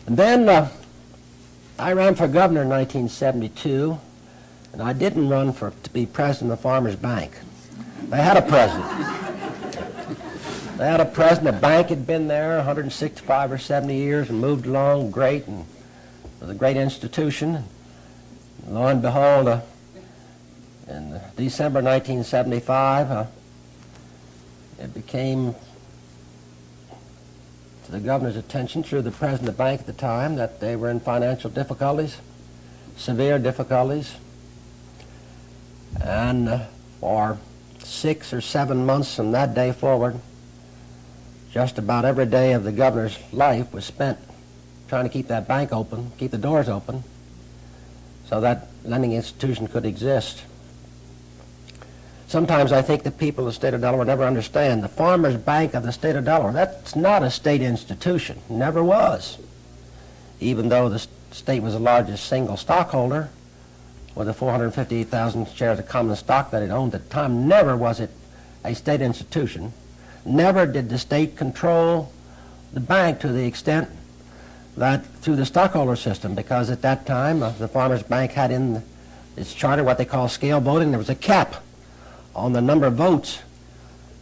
And then I ran for governor in 1972, and I didn't run to be president of the Farmers Bank. They had a president. They had a president. The bank had been there 165 or 70 years and moved along great, and it was a great institution. And lo and behold, in December 1975, it became to the governor's attention through the president of the bank at the time that they were in financial difficulties, severe difficulties, and for 6 or 7 months from that day forward, just about every day of the governor's life was spent trying to keep that bank open, keep the doors open, so that lending institution could exist. Sometimes I think the people of the state of Delaware never understand the Farmers Bank of the state of Delaware. That's not a state institution, never was. Even though the state was the largest single stockholder with the 458,000 shares of common stock that it owned at the time, never was it a state institution. Never did the state control the bank to the extent that through the stockholder system, because at that time the Farmers Bank had in its charter what they call scale voting. There was a cap on the number of votes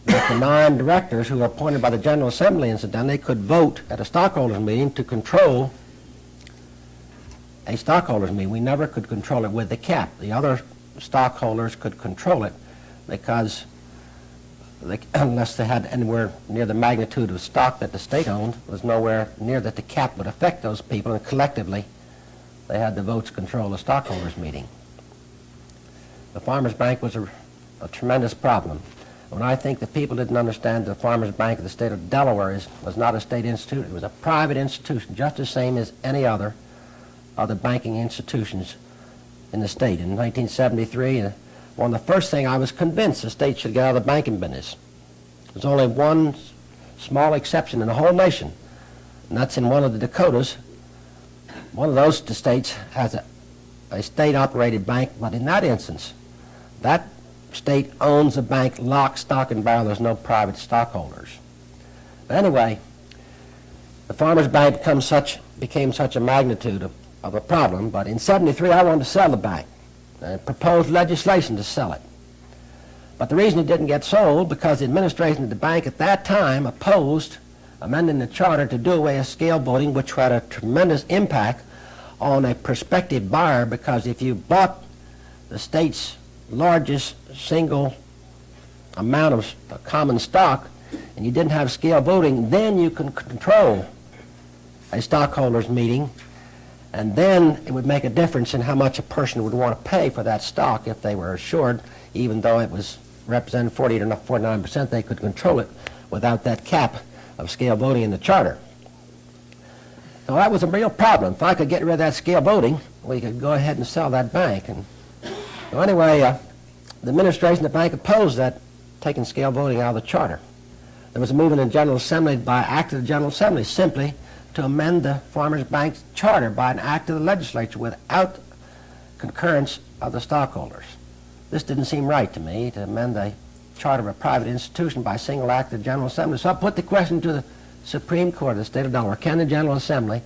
that the 9 directors who were appointed by the General Assembly, incidentally, could vote at a stockholders meeting to control a stockholders meeting. We never could control it with the cap. The other stockholders could control it because unless they had anywhere near the magnitude of stock that the state owned, was nowhere near that the cap would affect those people, and collectively they had the votes control the stockholders meeting. The Farmers Bank was a tremendous problem. When I think the people didn't understand the Farmers Bank of the state of Delaware was not a state institution, it was a private institution, just the same as any other of the banking institutions in the state. In 1973, one of the first things I was convinced the state should get out of the banking business. There's only one small exception in the whole nation, and that's in one of the Dakotas. One of those states has a state-operated bank, but in that instance, that state owns a bank lock, stock, and barrel. There's no private stockholders. But anyway, the Farmers Bank became such a magnitude of a problem, but in 73 I wanted to sell the bank. I proposed legislation to sell it. But the reason it didn't get sold, because the administration of the bank at that time opposed amending the charter to do away with scale voting, which had a tremendous impact on a prospective buyer, because if you bought the state's largest single amount of common stock and you didn't have scale voting, then you can control a stockholders meeting, and then it would make a difference in how much a person would want to pay for that stock if they were assured, even though it was represented 48 or 49%, they could control it without that cap of scale voting in the charter. So that was a real problem. If I could get rid of that scale voting, we could go ahead and sell that bank. And so anyway, the administration of the bank opposed that, taking scale voting out of the charter. There was a movement in the General Assembly by act of the General Assembly simply to amend the Farmers Bank's charter by an act of the legislature without concurrence of the stockholders. This didn't seem right to me, to amend the charter of a private institution by a single act of the General Assembly. So I put the question to the Supreme Court of the state of Delaware: can the General Assembly,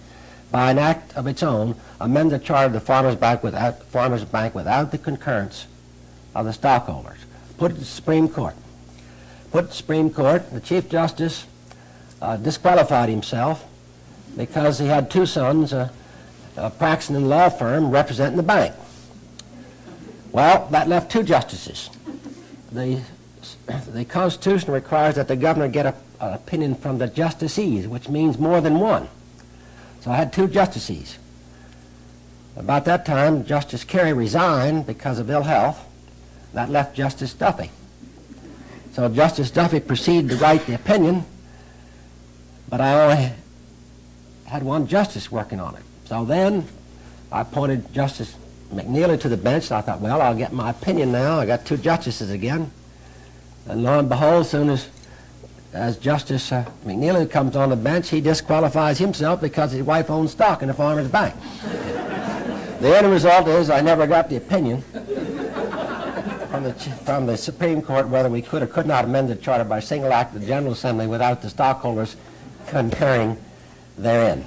by an act of its own, amend the charter of the Farmers Bank without the concurrence of the stockholders? Put it to the Supreme Court. Put it to the Supreme Court. The Chief Justice disqualified himself because he had 2 sons practicing in a law firm representing the bank. Well, that left 2 justices. The Constitution requires that the governor get an opinion from the justices, which means more than one. So I had 2 justices. About that time, Justice Carey resigned because of ill health. That left Justice Duffy. So Justice Duffy proceeded to write the opinion, but I only had 1 justice working on it. So then I appointed Justice McNeely to the bench. I thought, well, I'll get my opinion now. I got 2 justices again. And lo and behold, as soon as Justice McNeely comes on the bench, he disqualifies himself because his wife owns stock in the Farmers Bank. The end result is I never got the opinion from the Supreme Court whether we could or could not amend the charter by single act of the General Assembly without the stockholders concurring therein.